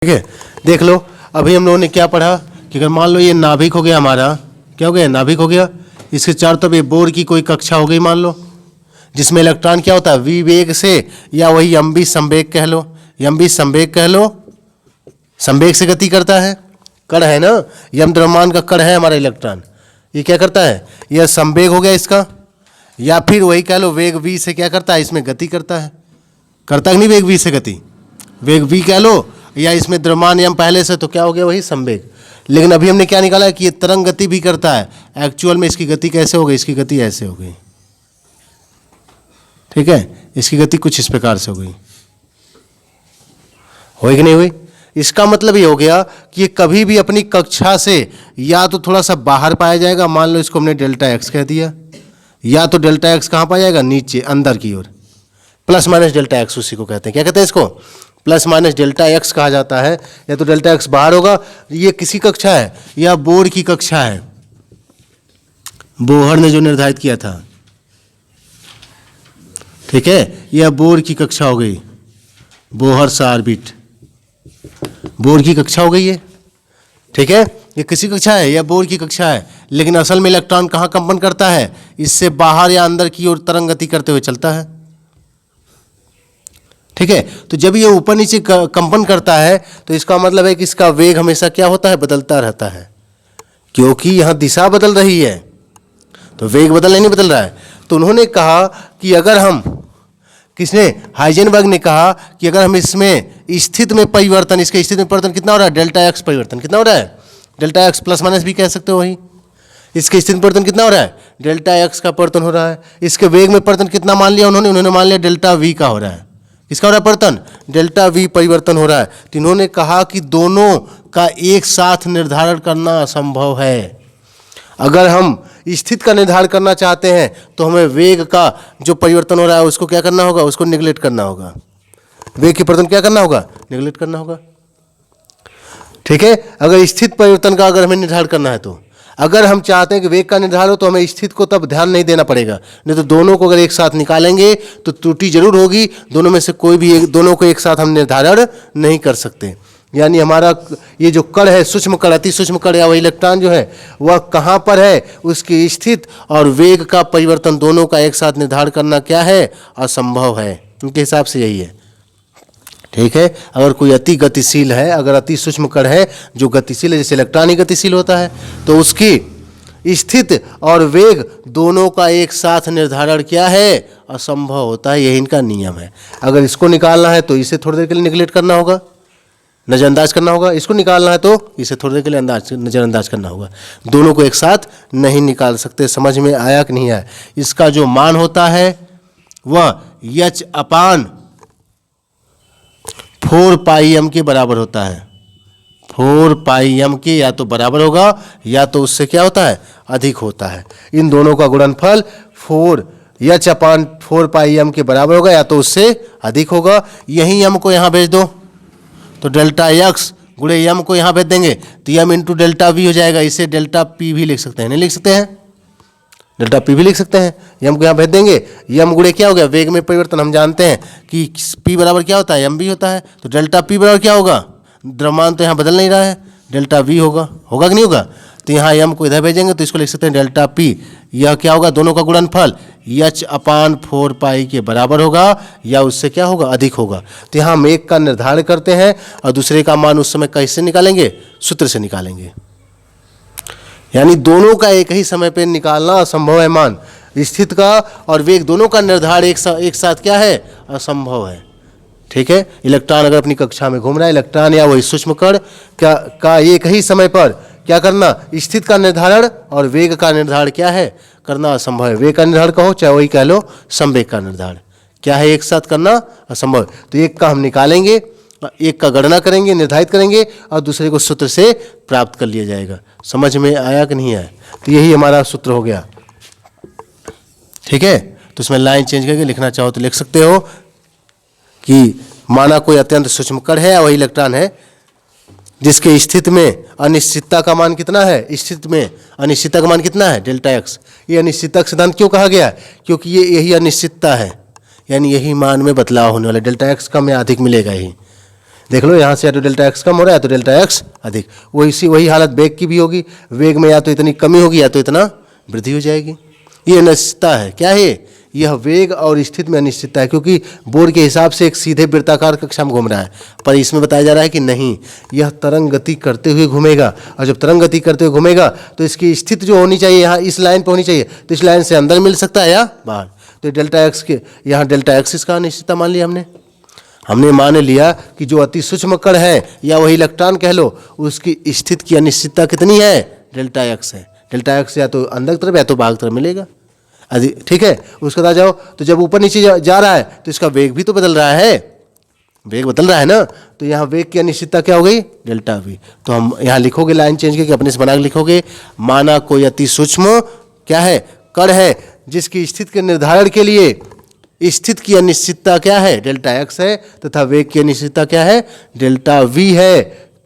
ठीक है, देख लो। अभी हम लोगों ने क्या पढ़ा कि अगर मान लो ये नाभिक हो गया हमारा, क्या हो गया, नाभिक हो गया। इसके चारों तरफ ये बोर की कोई कक्षा हो गई मान लो, जिसमें इलेक्ट्रॉन क्या होता है, वी वेग से, या वही यम्बी संवेग कह लो, यम्बी संवेग कह लो, संवेग से गति करता है। कण है ना, यम द्रव्यमान का कण है हमारा इलेक्ट्रॉन। ये क्या करता है, यह संवेग हो गया इसका, या फिर वही कह लो वेग वी से क्या करता है, इसमें गति करता है। करता है कि नहीं वेग वी से गति, वेग वी कह लो, या इसमें द्रव्यमान यम पहले से, तो क्या हो गया वही संवेग। लेकिन अभी हमने क्या निकाला है कि ये तरंग गति भी करता है। एक्चुअल में इसकी गति कैसे हो गई, इसकी गति ऐसे हो गई, ठीक है, इसकी गति कुछ इस प्रकार से हो गई, हुई कि नहीं हुई। इसका मतलब ये हो गया कि ये कभी भी अपनी कक्षा से या तो थोड़ा सा बाहर पाया जाएगा, मान लो इसको हमने डेल्टा एक्स कह दिया, या तो डेल्टा एक्स कहाँ पाया जाएगा, नीचे अंदर की ओर, प्लस माइनस डेल्टा एक्स उसी को कहते हैं। क्या कहते हैं इसको, प्लस माइनस डेल्टा एक्स कहा जाता है। या तो डेल्टा एक्स बाहर होगा, ये किसी कक्षा है या बोर की कक्षा है, बोहर ने जो निर्धारित किया था, ठीक है, यह बोर की कक्षा हो गई, बोहर सा ऑर्बिट, बोर की कक्षा हो गई है, ठीक है। ये किसी कक्षा है या बोर की कक्षा है, लेकिन असल में इलेक्ट्रॉन कहाँ कंपन करता है, इससे बाहर या अंदर की ओर तरंग गति करते हुए चलता है, ठीक है। तो जब ये ऊपर नीचे कंपन करता है तो इसका मतलब है कि इसका वेग हमेशा क्या होता है, बदलता रहता है, क्योंकि यहां दिशा बदल रही है, तो वेग नहीं बदल रहा है। तो उन्होंने कहा कि अगर हम, किसने, हाइजेनबर्ग ने कहा कि अगर हम इसमें स्थिति में परिवर्तन, इसके स्थिति में परिवर्तन कितना हो रहा है, डेल्टा एक्स परिवर्तन कितना हो रहा है, डेल्टा एक्स प्लस माइनस भी कह सकते हो वही। इसके स्थिति में परिवर्तन कितना हो रहा है, डेल्टा एक्स का परिवर्तन हो रहा है। इसके वेग में परिवर्तन कितना मान लिया उन्होंने मान लिया डेल्टा वी का हो रहा है। किसका हो रहा है परिवर्तन, डेल्टा वी परिवर्तन हो रहा है। तो इन्होंने कहा कि दोनों का एक साथ निर्धारण करना असंभव है। अगर हम स्थिति का निर्धारण करना चाहते हैं तो हमें वेग का जो परिवर्तन हो रहा है उसको क्या करना होगा, उसको निगलेक्ट करना होगा, वेग के परिवर्तन क्या करना होगा, निगलेक्ट करना होगा, ठीक है। अगर स्थिति परिवर्तन का अगर हमें निर्धारण करना है, तो अगर हम चाहते हैं कि वेग का निर्धारण हो तो हमें स्थिति को तब ध्यान नहीं देना पड़ेगा, नहीं तो दोनों को अगर एक साथ निकालेंगे तो त्रुटि जरूर होगी, दोनों में से कोई भी एक, दोनों को एक साथ हम निर्धारण नहीं कर सकते। यानी हमारा ये जो कण है, सूक्ष्म कण, अति सूक्ष्म कण या वह इलेक्ट्रॉन जो है वह कहाँ पर है, उसकी स्थिति और वेग का परिवर्तन दोनों का एक साथ निर्धारण करना क्या है, असंभव है। उनके हिसाब से यही है, ठीक है। अगर कोई अति गतिशील है, अगर अति सूक्ष्म कण है जो गतिशील है, जैसे इलेक्ट्रॉन ही गतिशील होता है, तो उसकी स्थिति और वेग दोनों का एक साथ निर्धारण क्या है, असंभव होता है। यही इनका नियम है। अगर इसको निकालना है तो इसे थोड़ी देर के लिए निगलेक्ट करना होगा, नजरअंदाज करना होगा, इसको निकालना है तो इसे थोड़ी देर के लिए नजरअंदाज करना होगा, दोनों को एक साथ नहीं निकाल सकते। समझ में आया कि नहीं आया। इसका जो मान होता है वह एच अपान 4 पाई एम के बराबर होता है। 4 पाई एम के या तो बराबर होगा या तो उससे क्या होता है, अधिक होता है। इन दोनों का गुणनफल 4 एच अपान 4 पाई एम के बराबर होगा या तो उससे अधिक होगा। यही एम को यहाँ भेज दो तो डेल्टा एक्स गुणे एम को यहाँ भेज देंगे तो एम इंटू डेल्टा वी हो जाएगा। इसे डेल्टा पी भी लिख सकते हैं, नहीं लिख सकते हैं, डेल्टा पी भी लिख सकते हैं। यम को यहाँ भेज देंगे, यम गुणे क्या हो गया, वेग में परिवर्तन। हम जानते हैं कि पी बराबर क्या होता है, एम भी होता है, तो डेल्टा पी बराबर क्या होगा, द्रव्यमान तो यहाँ बदल नहीं रहा है, डेल्टा वी होगा, होगा कि नहीं होगा। तो यहाँ यम को इधर भेजेंगे तो इसको लिख सकते हैं डेल्टा पी, यह क्या होगा, दोनों का गुणनफल एच अपान 4 पाई के बराबर होगा या उससे क्या होगा, अधिक होगा। तो यहाँ हम एक का निर्धारण करते हैं और दूसरे का मान उस समय कैसे निकालेंगे, सूत्र से निकालेंगे। यानी दोनों का एक ही समय पे निकालना असंभव है मान, स्थिति का और वेग दोनों का निर्धारण एक साथ क्या है, असंभव है, ठीक है। इलेक्ट्रॉन अगर अपनी कक्षा में घूम रहा है, इलेक्ट्रॉन या वही सूक्ष्म कण का एक ही समय पर क्या करना, स्थिति का निर्धारण और वेग का निर्धारण क्या है, करना असंभव है। वेग का निर्धारण कहो चाहे वही कह लो, संवेग का निर्धारण क्या है, एक साथ करना असंभव। तो एक का हम निकालेंगे, एक का गणना करेंगे, निर्धारित करेंगे और दूसरे को सूत्र से प्राप्त कर लिया जाएगा। समझ में आया कि नहीं आया। तो यही हमारा सूत्र हो गया, ठीक है। तो इसमें लाइन चेंज करके लिखना चाहो तो लिख सकते हो कि माना कोई अत्यंत सूक्ष्म कण है या वही इलेक्ट्रॉन है जिसके स्थिति में अनिश्चितता का मान कितना है, स्थिति में अनिश्चितता का मान कितना है, डेल्टा एक्स। ये अनिश्चितता सिद्धांत क्यों कहा गया, क्योंकि ये यही अनिश्चितता है, यानी यही मान में बदलाव होने वाला, डेल्टा एक्स कम या अधिक मिलेगा ही। देख लो यहाँ से या तो डेल्टा एक्स कम हो रहा है या तो डेल्टा एक्स अधिक। वही हालत वेग की भी होगी। वेग में या तो इतनी कमी होगी या तो इतना वृद्धि हो जाएगी। ये अनिश्चितता है। क्या है यह वेग और स्थिति में अनिश्चितता है, क्योंकि बोर्ड के हिसाब से एक सीधे वृत्ताकार कक्षा में घूम रहा है, पर इसमें बताया जा रहा है कि नहीं, यह तरंग गति करते हुए घूमेगा। और जब तरंग गति करते हुए घूमेगा तो इसकी स्थिति जो होनी चाहिए यहाँ इस लाइन पर होनी चाहिए, तो इस लाइन से अंदर मिल सकता है या बाहर। तो डेल्टा एक्स के यहाँ डेल्टा एक्स इसका अनिश्चितता मान लिया हमने मान लिया कि जो अति सूक्ष्म कण है या वही इलेक्ट्रॉन कह लो, उसकी स्थिति की अनिश्चितता कितनी है, डेल्टा एक्स है। डेल्टा एक्स या तो अंदर की तरफ या तो बाहर की तरफ मिलेगा। ठीक है, उसके बाद जाओ तो जब ऊपर नीचे जा रहा है तो इसका वेग भी तो बदल रहा है, वेग बदल रहा है ना, तो यहाँ वेग की अनिश्चितता क्या हो गई, डेल्टा वी। तो हम यहाँ लिखोगे लाइन चेंज करके अपने से बना के लिखोगे, माना कोई अति सूक्ष्म क्या है, कण है, जिसकी स्थिति के निर्धारण के लिए स्थिति की अनिश्चितता क्या है, डेल्टा एक्स है, तथा वेग की अनिश्चितता क्या है, डेल्टा वी है।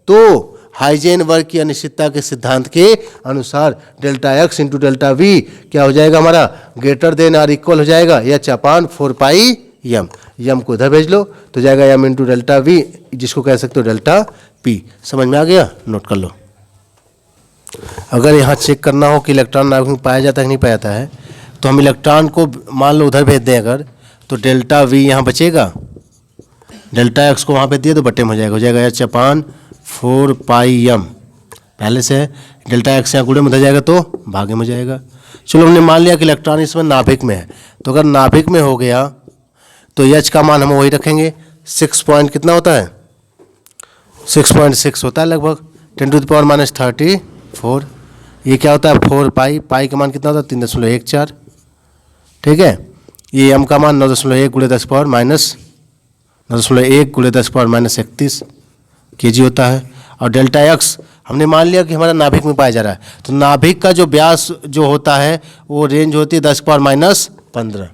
तो हाइजेनबर्ग की अनिश्चितता के सिद्धांत के अनुसार delta x into delta we क्या हो जाएगा हमारा, ग्रेटर देन और इक्वल हो जाएगा एच अपान 4 पाई यम। यम को इधर भेज लो तो जाएगा यम इंटू डेल्टा वी, जिसको कह सकते हो डेल्टा पी। समझ में आ गया, नोट कर लो। अगर यहाँ चेक करना हो कि इलेक्ट्रॉन नाभिक में पाया जाता है कि नहीं पाया जाता है, तो हम इलेक्ट्रॉन को मान लो उधर भेज दें अगर, तो डेल्टा वी यहाँ बचेगा, डेल्टा एक्स को वहाँ भेज दिया तो बटे में हो जाएगा एच अपान 4 पाई यम। पहले से है, डेल्टा एक्स यहाँ गुणे में हो जाएगा तो भागे में जाएगा। चलो हमने मान लिया कि इलेक्ट्रॉन इसमें नाभिक में है, तो अगर नाभिक में हो गया तो एच का मान हम वही रखेंगे, 6 पॉइंट कितना होता है, 6.6 होता है लगभग, 10⁻³ ये क्या होता है 4 पाई, पाई का मान कितना होता है 3.14। ठीक है, ये एम का मान 9.1 × 10⁻⁻31 kg होता है। और डेल्टा एक्स हमने मान लिया कि हमारा नाभिक में पाया जा रहा है, तो नाभिक का जो व्यास जो होता है वो रेंज होती है 10⁻⁻15।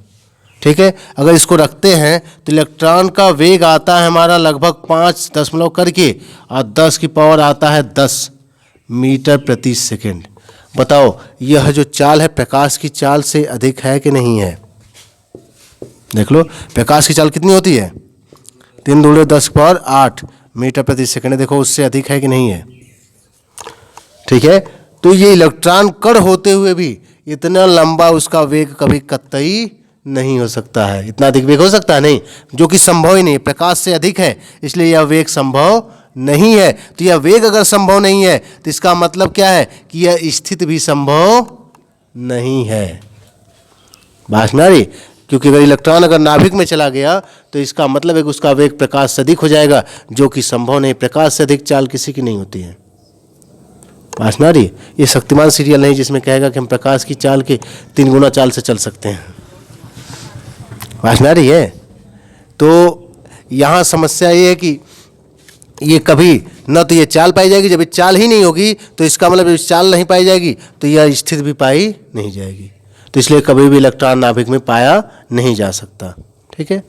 ठीक है, अगर इसको रखते हैं तो इलेक्ट्रॉन का वेग आता है हमारा लगभग 5 दशमलव करके, और 10 की पावर आता है 10 मीटर प्रति सेकेंड। बताओ यह जो चाल है प्रकाश की चाल से अधिक है कि नहीं है। देख लो प्रकाश की चाल कितनी होती है, 3 × 10⁸ मीटर प्रति सेकंड। देखो उससे अधिक है कि नहीं है। ठीक है, तो ये इलेक्ट्रॉन कण होते हुए भी इतना लंबा उसका वेग कभी कतई नहीं हो सकता है। इतना अधिक वेग हो सकता है नहीं, जो कि संभव ही नहीं, प्रकाश से अधिक है, इसलिए यह वेग संभव नहीं है। तो यह वेग अगर संभव नहीं है तो इसका मतलब क्या है कि यह स्थिति भी संभव नहीं है। बात ना रही, क्योंकि अगर इलेक्ट्रॉन अगर नाभिक में चला गया तो इसका मतलब है कि उसका वेग प्रकाश से अधिक हो जाएगा, जो कि संभव नहीं। प्रकाश से अधिक चाल किसी की नहीं होती है। बात ना रही, ये शक्तिमान सीरियल नहीं जिसमें कहेगा कि हम प्रकाश की चाल के 3 गुना चाल से चल सकते हैं। बात ना रही है। तो यहाँ समस्या ये है कि ये कभी न तो ये चाल पाई जाएगी, जब ये चाल ही नहीं होगी तो इसका मतलब इस चाल नहीं पाई जाएगी तो यह स्थिति भी पाई नहीं जाएगी। तो इसलिए कभी भी इलेक्ट्रॉन नाभिक में पाया नहीं जा सकता। ठीक है।